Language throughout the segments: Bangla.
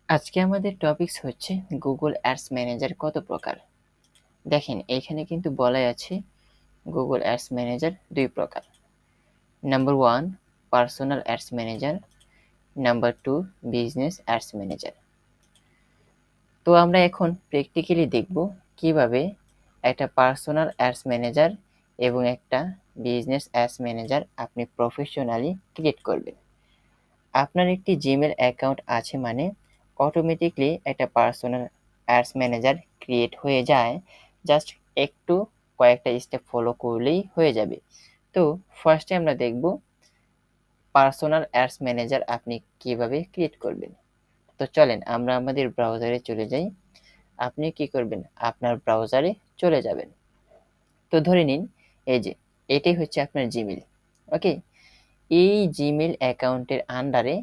আজকে আমাদের টপিকস হচ্ছে গুগল অ্যাডস ম্যানেজার কত প্রকার। দেখেন এইখানে কিন্তু বলাই আছে গুগল অ্যাডস ম্যানেজার 2 প্রকার। Number 1 personal ads manager, number 2 business ads manager. তো আমরা এখন প্র্যাকটিক্যালি দেখব কিভাবে একটা পার্সোনাল অ্যাডস ম্যানেজার এবং একটা বিজনেস অ্যাডস ম্যানেজার আপনি প্রফেশনালি ক্রিয়েট করবেন। আপনার একটি জিমেল অ্যাকাউন্ট আছে মানে অটোমেটিকলি একটা পার্সোনাল অ্যাডস ম্যানেজার ক্রিয়েট হয়ে যায়। জাস্ট একটু কয়েকটা স্টেপ ফলো করলেই হয়ে যাবে। তো ফার্স্টে আমরা দেখব পার্সোনাল অ্যাডস ম্যানেজার আপনি কিভাবে ক্রিয়েট করবেন। তো চলেন আমরা আমাদের ব্রাউজারে চলে যাই। আপনি কি করবেন, আপনার ব্রাউজারে চলে যাবেন। তো ধরে নিন এই যে এটাই হচ্ছে আপনার জিমেল। ওকে, এই জিমেল অ্যাকাউন্টের আন্ডারে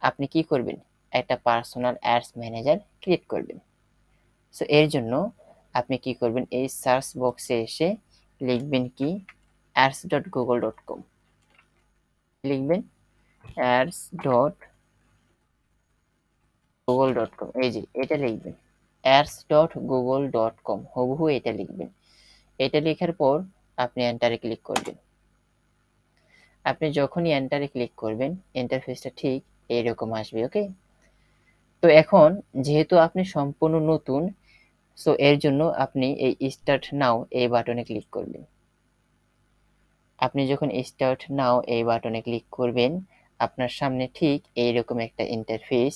আপনি কি করবেন, একটা পার্সোনাল অ্যাডস ম্যানেজার ক্রিয়েট করবেন। সো এর জন্য আপনি কি করবেন, এই সার্চ বক্সে এসে লিখবেন কি ads.google.com, লিখবেন ads.google.com, এই যে এটা লিখবেন ads.google.com, হুবহু এটা লিখবেন। এটা লেখার পর আপনি এন্টারে ক্লিক করবেন। আপনি যখনই এন্টারে ক্লিক করবেন ইন্টারফেসটা ঠিক এইরকম আসবে। ওকে, তো এখন যেহেতু আপনি সম্পূর্ণ নতুন, সো এর জন্য আপনি এই স্টার্ট নাও এই বাটনে ক্লিক করবেন। আপনি যখন স্টার্ট নাও এই বাটনে ক্লিক করবেন আপনার সামনে ঠিক এইরকম একটা ইন্টারফেস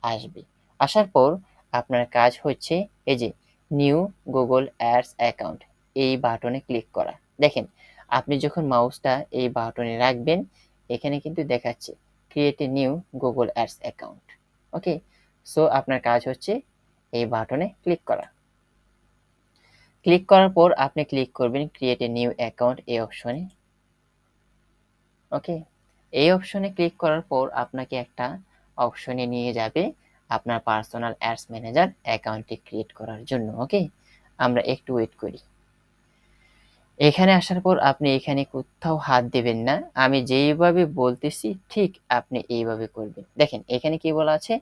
আসবে। আসার পর আপনার কাজ হচ্ছে এই যে নিউ গুগল অ্যাডস অ্যাকাউন্ট, এই বাটনে ক্লিক করা। দেখেন আপনি যখন মাউসটা এই বাটনে রাখবেন এখানে কিন্তু দেখাচ্ছে create a new Google ads account. Okay, so আপনার কাজ হচ্ছে এই বাটনে ক্লিক করা। ক্লিক করার পর আপনি ক্লিক করবেন ক্রিয়েট এ নিউ অ্যাকাউন্ট এই অপশনে। ওকে, এই অপশনে ক্লিক করার পর আপনাকে একটা অপশনে নিয়ে যাবে আপনার পার্সোনাল অ্যাডস ম্যানেজার অ্যাকাউন্টটি ক্রিয়েট করার জন্য। ওকে, আমরা একটু ওয়েট করি। এখানে আসার পর আপনি এখানে কোথাও হাত দেবেন না, আমি যেইভাবে বলতেছি ঠিক আপনি এইভাবে করবেন। দেখেন এখানে কি বলা আছে,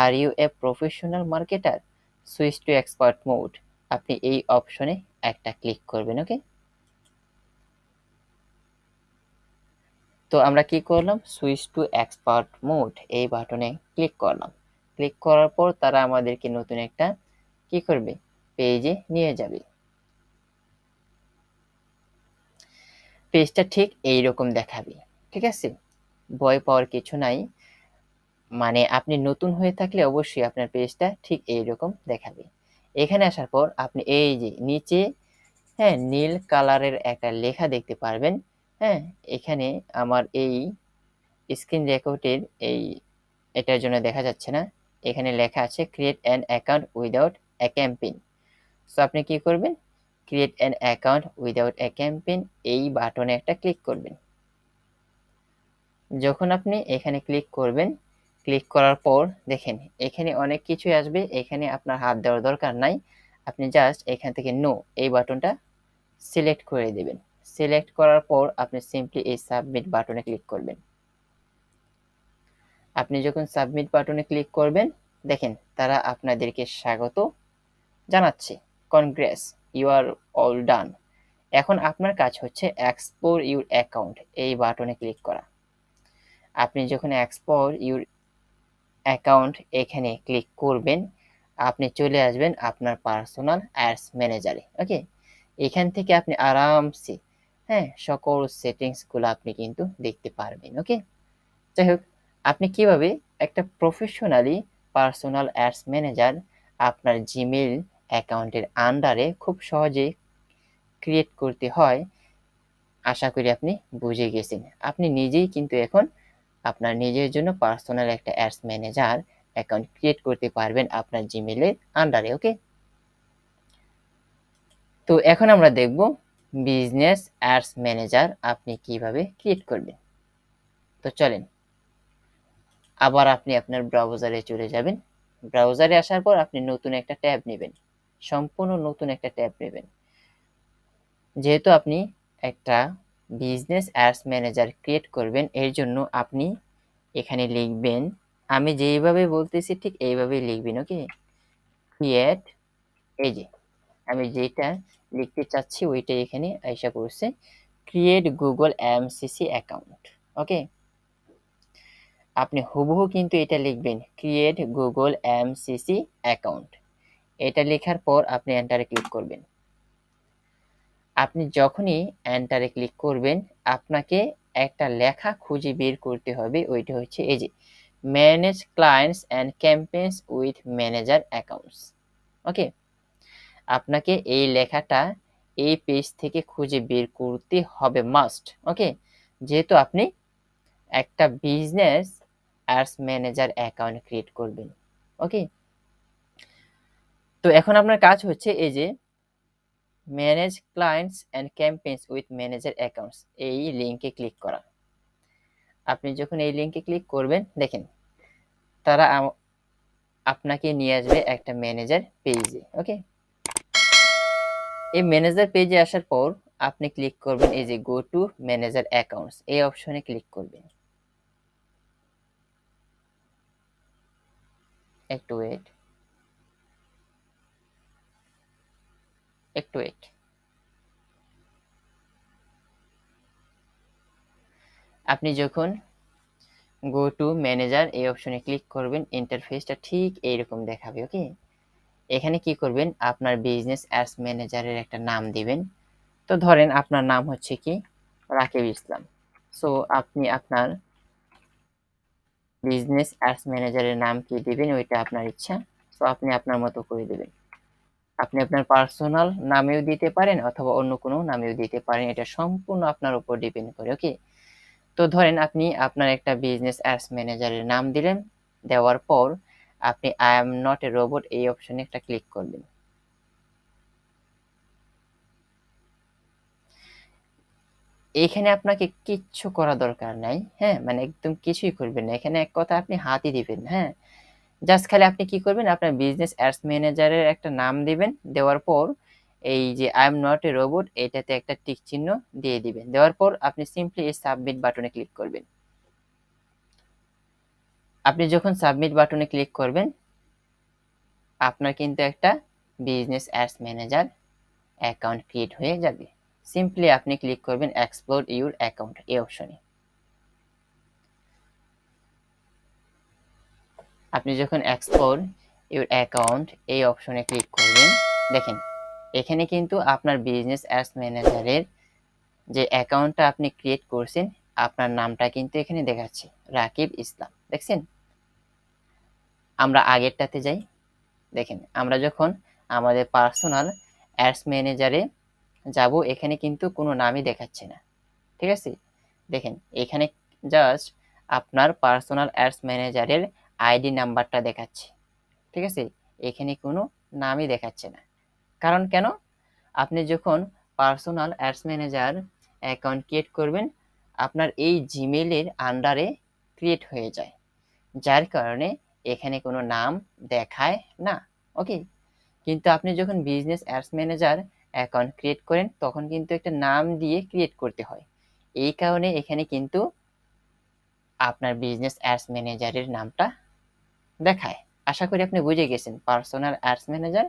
are you a professional marketer, switch to expert mode, আপনি এই অপশনে একটা ক্লিক করবেন। ওকে, তো আমরা কি করলাম, সুইচ টু এক্সপার্ট মোড এই বাটনে ক্লিক করলাম। ক্লিক করার পর তারা আমাদেরকে নতুন একটা কি করবে, পেজে নিয়ে যাবে। পেজটা ঠিক এইরকম দেখাবে। ঠিক আছে, ভয় পাওয়ার কিছু নাই, মানে আপনি নতুন হয়ে থাকলে অবশ্যই আপনার পেজটা ঠিক এইরকম দেখাবে। এখানে আসার পর আপনি এই যে নিচে হ্যাঁ নীল কালারের একটা লেখা দেখতে পারবেন। হ্যাঁ, এখানে আমার এই স্ক্রিন রেকর্ডের এটার জন্য দেখা যাচ্ছে না, এখানে লেখা আছে create an account without a campaign. So আপনি কি করবেন, create an account without a campaign এই বাটনে একটা ক্লিক করবেন। যখন আপনি এখানে ক্লিক করবেন, ক্লিক করার পর দেখেন এখানে অনেক কিছুই আসবে, এখানে আপনার হাত দেওয়ার দরকার নাই, আপনি জাস্ট এখান থেকে নো এই বাটনটা সিলেক্ট করে দেবেন। সিলেক্ট করার পর আপনি সিম্পলি এই সাবমিট বাটনে ক্লিক করবেন। আপনি যখন সাবমিট বাটনে ক্লিক করবেন দেখেন তারা আপনাদেরকে স্বাগত জানাচ্ছে, congrats you are all done. এখন আপনার কাজ হচ্ছে এক্সপোর্ট ইউর অ্যাকাউন্ট এই বাটনে ক্লিক করা। আপনি যখন এক্সপোর্ট ইউর অ্যাকাউন্ট এখানে ক্লিক করবেন আপনি চলে আসবেন আপনার পার্সোনাল অ্যাডস ম্যানেজারে। ওকে, এখান থেকে আপনি আরামসে হ্যাঁ সকল সেটিংসগুলো আপনি কিন্তু দেখতে পারবেন। ওকে, যাই হোক আপনি কিভাবে একটা প্রফেশনালি পার্সোনাল অ্যাডস ম্যানেজার আপনার জিমেইল অ্যাকাউন্টের আন্ডারে খুব সহজে ক্রিয়েট করতে হয় আশা করি আপনি বুঝে গেছেন। আপনি নিজেই কিন্তু এখন আপনার নিজের জন্য পার্সোনাল একটা অ্যাডস ম্যানেজার অ্যাকাউন্ট ক্রিয়েট করতে পারবেন আপনার জিমেইলের আন্ডারে। ওকে, তো এখন আমরা দেখব বিজনেস অ্যাডস ম্যানেজার আপনি কিভাবে ক্রিয়েট করবেন। তো চলেন আবার আপনি আপনার ব্রাউজারে চলে যাবেন। ব্রাউজারে আসার পর আপনি নতুন একটা ট্যাব নেবেন, সম্পূর্ণ নতুন একটা ট্যাব নেবেন। যেহেতু আপনি একটা বিজনেস অ্যাডস ম্যানেজার ক্রিয়েট করবেন এর জন্য আপনি এখানে লিখবেন আমি যেইভাবে বলতেছি ঠিক এইভাবেই লিখবেন। ওকে, ক্রিয়েট, এই যে আমি যেটা লিখতে চাচ্ছি ওইটাই এখানে আইসা পড়ছে, ক্রিয়েট গুগল এমসিসি অ্যাকাউন্ট। ওকে, আপনি হুবহু কিন্তু এটা লিখবেন, ক্রিয়েট গুগল এমসিসি অ্যাকাউন্ট। এটা লেখার পর আপনি এন্টারে ক্লিক করবেন। আপনি যখনই এন্টারে ক্লিক করবেন আপনাকে একটা লেখা খুঁজে বের করতে হবে, ওইটা হচ্ছে এই যে manage clients and campaigns with manager accounts. Okay, আপনাকে এই লেখাটা এই পেজ থেকে খুঁজে বের করতে হবে মাস্ট। ওকে, যেহেতু আপনি একটা business ads manager account create করবেন। ওকে, তো এখন আপনার কাজ হচ্ছে এই যে manage clients and campaigns with manager accounts, এই লিঙ্কে ক্লিক করা। আপনি যখন এই লিঙ্কে ক্লিক করবেন দেখেন তারা আপনাকে নিয়ে আসবে একটা ম্যানেজার পেজে। ওকে, এই ম্যানেজার পেজে আসার পর আপনি ক্লিক করবেন এই যে গো টু ম্যানেজার অ্যাকাউন্টস, এই অপশনে ক্লিক করবেন। একটু ওয়েট, একটু ওয়েট। আপনি যখন গো টু ম্যানেজার এই অপশনে ক্লিক করবেন ইন্টারফেসটা ঠিক এইরকম দেখাবে। ওকে, এখানে কি করবেন, আপনার বিজনেস অ্যাডস ম্যানেজারের একটা নাম দিবেন। তো ধরেন আপনার নাম হচ্ছে কি রাকিব ইসলাম। সো আপনি আপনার বিজনেস অ্যাডস ম্যানেজারের নাম কি দিবেন ওইটা আপনার ইচ্ছা। সো আপনি আপনার মতো করে দিবেন। আপনি আপনার পার্সোনাল নামেও দিতে পারেন অথবা অন্য কোনো নামেও দিতে পারেন, এটা সম্পূর্ণ আপনার উপর ডিপেন্ড করে। ওকে, তো ধরেন আপনি আপনার একটা বিজনেস অ্যাডস ম্যানেজারের নাম দিলেন, দেওয়ার পর আপনি I am not a robot এই অপশনে একটা ক্লিক করবেন। এখানে আপনাকে কিচ্ছু করা দরকার নাই, হ্যাঁ, মানে একদম কিছুই করবেন না, এখানে এক কথা আপনি হাতই দিবেন। হ্যাঁ, জাস্ট খালি আপনি কি করবেন, আপনার বিজনেস অ্যাডস ম্যানেজারের একটা নাম দিবেন, দেওয়ার পর এই যে I am not a robot এটাতে একটা টিক চিহ্ন দিয়ে দিবেন। দেওয়ার পর আপনি সিম্পলি এই সাবমিট বাটনে ক্লিক করবেন। আপনি যখন সাবমিট বাটনে ক্লিক করবেন আপনার কিন্তু একটা business ads manager account create হয়ে যাবে। সিম্পলি আপনি ক্লিক করবেন এক্সপ্লোর ইউর অ্যাকাউন্ট এই অপশনে। আপনি যখন এক্সপ্লোর ইউর অ্যাকাউন্ট এই অপশনে ক্লিক করবেন দেখেন এখানে কিন্তু আপনার বিজনেস অ্যাডস ম্যানেজারের যে অ্যাকাউন্টটা আপনি ক্রিয়েট করছেন আপনার নামটা কিন্তু এখানে দেখাচ্ছে রাকিব ইসলাম, দেখছেন। আমরা আগেরটাতে যাই। দেখেন আমরা যখন আমাদের পার্সোনাল অ্যাডস ম্যানেজারে যাব এখানে কিন্তু কোনো নামই দেখাচ্ছে না, ঠিক আছে। দেখেন এখানে জাস্ট আপনার পার্সোনাল অ্যাডস ম্যানেজারের আইডি নাম্বারটা দেখাচ্ছে, ঠিক আছে। এখানে কোনো নামই দেখাচ্ছে না। কারণ কেন, আপনি যখন personal ads manager account create করবেন আপনার এই জিমেইলের আন্ডারে ক্রিয়েট হয়ে যায়, যার কারণে এখানে কোনো নাম দেখায় না। ওকে, কিন্তু আপনি যখন business ads manager account create করেন তখন কিন্তু একটা নাম দিয়ে ক্রিয়েট করতে হয়, এই কারণে এখানে কিন্তু আপনার বিজনেস অ্যাডস ম্যানেজারের নামটা দেখায়। আশা করি আপনি বুঝে গেছেন পার্সোনাল অ্যাডস ম্যানেজার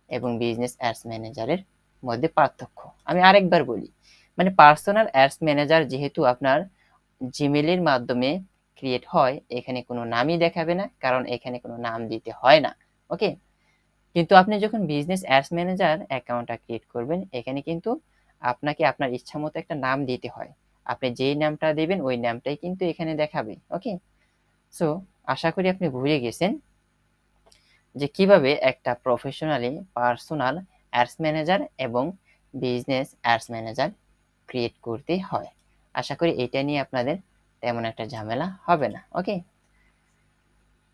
এবং বিজনেস অ্যাডস ম্যানেজারের মধ্যে পার্থক্য। আমি আরেকবার বলি, মানে পার্সোনাল অ্যাডস ম্যানেজার যেহেতু আপনার জিমেইলের মাধ্যমে ক্রিয়েট হয় এখানে কোনো নামই দেখাবে না, কারণ এখানে কোনো নাম দিতে হয় না। ওকে, কিন্তু আপনি যখন বিজনেস অ্যাডস ম্যানেজার অ্যাকাউন্টটা ক্রিয়েট করবেন এখানে কিন্তু আপনাকে আপনার ইচ্ছা মতো একটা নাম দিতে হয়, আপনি যেই নামটা দেবেন ওই নামটাই কিন্তু এখানে দেখাবে। ওকে, সো আশা করি আপনি বুঝে গেছেন যে কিভাবে একটা প্রফেশনালি পার্সোনাল অ্যাডস ম্যানেজার এবং বিজনেস অ্যাডস ম্যানেজার ক্রিয়েট করতে হয়। আশা করি এটা নিয়ে আপনাদের তেমন একটা ঝামেলা হবে না। ওকে,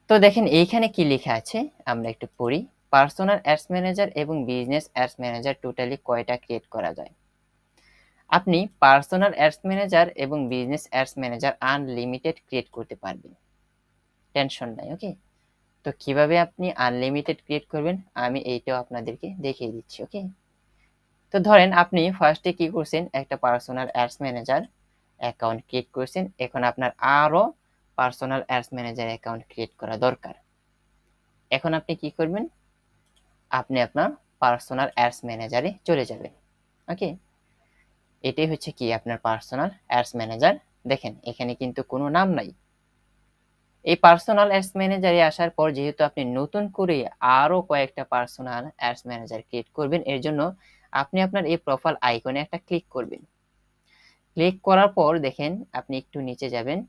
তো দেখেন এইখানে কি লেখা আছে আমরা একটু পড়ি। পার্সোনাল অ্যাডস ম্যানেজার এবং বিজনেস অ্যাডস ম্যানেজার টোটালি কয়টা ক্রিয়েট করা যায়? আপনি পার্সোনাল অ্যাডস ম্যানেজার এবং business ads manager unlimited create করতে পারবেন, টেনশন নাই। ওকে, তো কিভাবে আপনি আনলিমিটেড ক্রিয়েট করবেন আমি এইটাও আপনাদেরকে দেখিয়ে দিচ্ছি। ওকে, তো ধরেন আপনি ফার্স্টে কি করছেন, একটা personal ads manager account create করছেন, এখন আপনার আরো personal ads manager account create করা দরকার। এখন আপনি কি করবেন, আপনি আপনার পার্সোনাল অ্যাডস ম্যানেজারে চলে যাবেন। ওকে, এটাই হচ্ছে কি আপনার পার্সোনাল অ্যাডস ম্যানেজার। দেখেন এখানে কিন্তু কোনো নাম নাই। এই পার্সোনাল অ্যাডস ম্যানেজারে আসার পর যেহেতু আপনি নতুন করে আরো কয়েকটা পার্সোনাল অ্যাডস ম্যানেজার ক্রিয়েট করবেন, এর জন্য আপনি আপনার এই প্রোফাইল আইকনে একটা ক্লিক করবেন। ক্লিক করার পর দেখেন আপনি একটু নিচে যাবেন,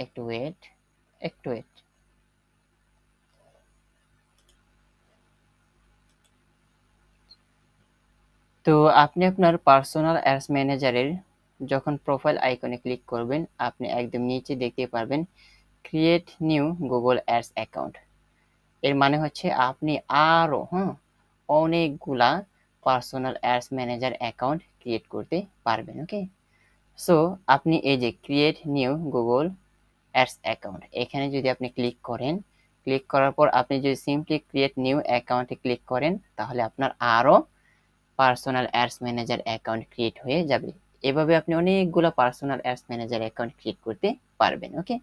একটু ওয়েট, একটু ওয়েট। তো আপনি আপনার পার্সোনাল অ্যাডস ম্যানেজারের যখন প্রোফাইল আইকনে ক্লিক করবেন, আপনি একদম নিচে দেখতে পারবেন create new Google ads account. এর মানে হচ্ছে আপনি আরো অনেকগুলা personal ads manager account create করতে পারবেন। ওকে, সো আপনি এই যে create new Google ads account, এখানে যদি আপনি ক্লিক করেন, ক্লিক করার পর আপনি যদি সিম্পলি ক্রিয়েট নিউ অ্যাকাউন্টে ক্লিক করেন, তাহলে আপনার আরো personal ads manager account create হয়ে যাবে। এভাবে আপনি অনেকগুলো personal ads manager account create করতে পারবেন। ওকে,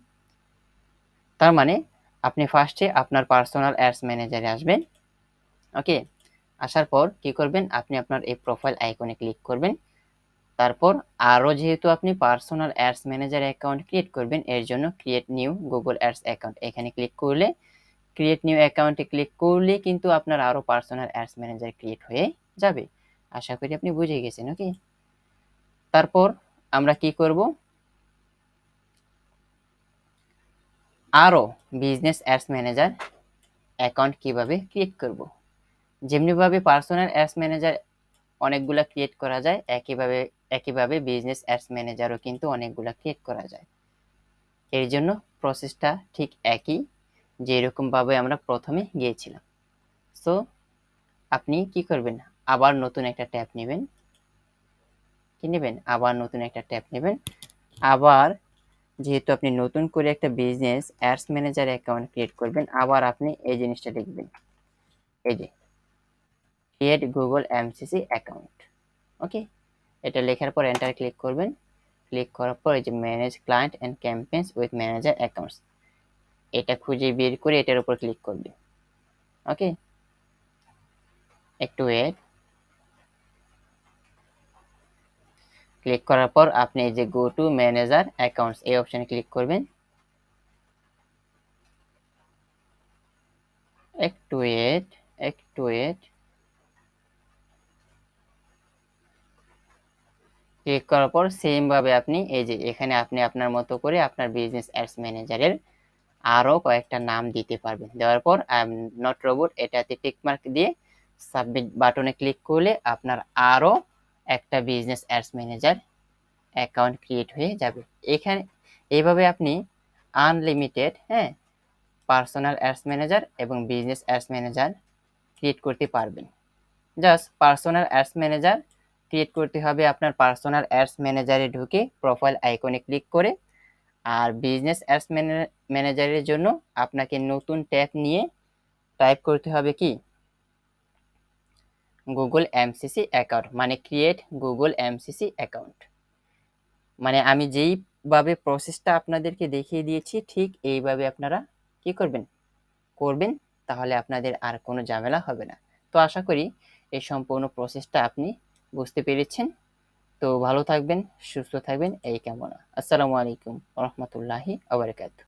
তার মানে আপনি ফার্স্টে আপনার পার্সোনাল অ্যাডস ম্যানেজারে আসবেন। ওকে, আসার পর কি করবেন, আপনি আপনার এই প্রোফাইল আইকনে ক্লিক করবেন। তারপর আরো যেহেতু আপনি personal ads manager account create করবেন, এর জন্য create new Google ads account এখানে ক্লিক করলে, ক্রিয়েট নিউ অ্যাকাউন্টে ক্লিক করলে কিন্তু আপনার আরো পার্সোনাল অ্যাডস ম্যানেজার ক্রিয়েট হয়ে যাবে। আশা করি আপনি বুঝে গেছেন। ওকে, তারপর আমরা কি করব, আরো বিজনেস অ্যাডস ম্যানেজার অ্যাকাউন্ট কিভাবে ক্রিয়েট করব। যেমনিভাবে পার্সোনাল অ্যাডস ম্যানেজার অনেকগুলা ক্রিয়েট করা যায়, একইভাবে বিজনেস অ্যাডস ম্যানেজারও কিন্তু অনেকগুলা ক্রিয়েট করা যায়। এর জন্য প্রসেসটা ঠিক একই, যেরকম ভাবে আমরা প্রথমে গিয়েছিলাম। সো আপনি কি করবেন, আবার নতুন একটা ট্যাব নেবেন। কি নেবেন, আবার নতুন একটা ট্যাব নেবেন। আবার যেহেতু আপনি নতুন করে একটা business ads manager account create করবেন, আবার আপনি এই জিনিসটা লিখবেন, এই যে ক্রিয়েট গুগল এমসিসি অ্যাকাউন্ট। ওকে, এটা লেখার পর এন্টার ক্লিক করবেন। ক্লিক করার পর এই যে manage client and campaigns with manager accounts, এটা খুঁজে বের করে এটার উপর ক্লিক করবে। ওকে, একটু ওয়েট। ক্লিক করার পর আপনি এই যে গো টু ম্যানেজার অ্যাকাউন্টস এই অপশনে ক্লিক করবেন। একটু ওয়েট, একটু ওয়েট। ক্লিক করার পর সেম ভাবে আপনি এই যে এখানে আপনি আপনার মতো করে আপনার বিজনেস অ্যাডস ম্যানেজারের আরো কয়েকটা নাম দিতে পারবেন। দেওয়ার পর আই এম নট রোবট এটাতে টিক মার্ক দিয়ে সাবমিট বাটনে ক্লিক করলে আপনার আরো একটা business ads manager account create হয়ে যাবে। এখানে এইভাবে আপনি আনলিমিটেড পার্সোনাল অ্যাডস ম্যানেজার এবং বিজনেস অ্যাডস ম্যানেজার ক্রিয়েট করতে পারবেন। Just personal ads manager create করতে হবে আপনার পার্সোনাল অ্যাডস ম্যানেজারে ঢুকে প্রোফাইল আইকনে ক্লিক করে। আর বিজনেস অ্যাডস ম্যানেজারের জন্য আপনাকে নতুন ট্যাব নিয়ে টাইপ করতে হবে কি, গুগল এমসিসি অ্যাকাউন্ট, মানে ক্রিয়েট গুগল এমসিসি অ্যাকাউন্ট। মানে আমি যেইভাবে প্রসেসটা আপনাদেরকে দেখিয়ে দিয়েছি ঠিক এইভাবে আপনারা কি করবেন, করবেন, তাহলে আপনাদের আর কোনো ঝামেলা হবে না। তো আশা করি এই সম্পূর্ণ প্রসেসটা আপনি বুঝতে পেরেছেন। তো ভালো থাকবেন, সুস্থ থাকবেন এই কামনা। আসসালামু আলাইকুম ওয়া রাহমাতুল্লাহি ওয়া বারাকাতুহু।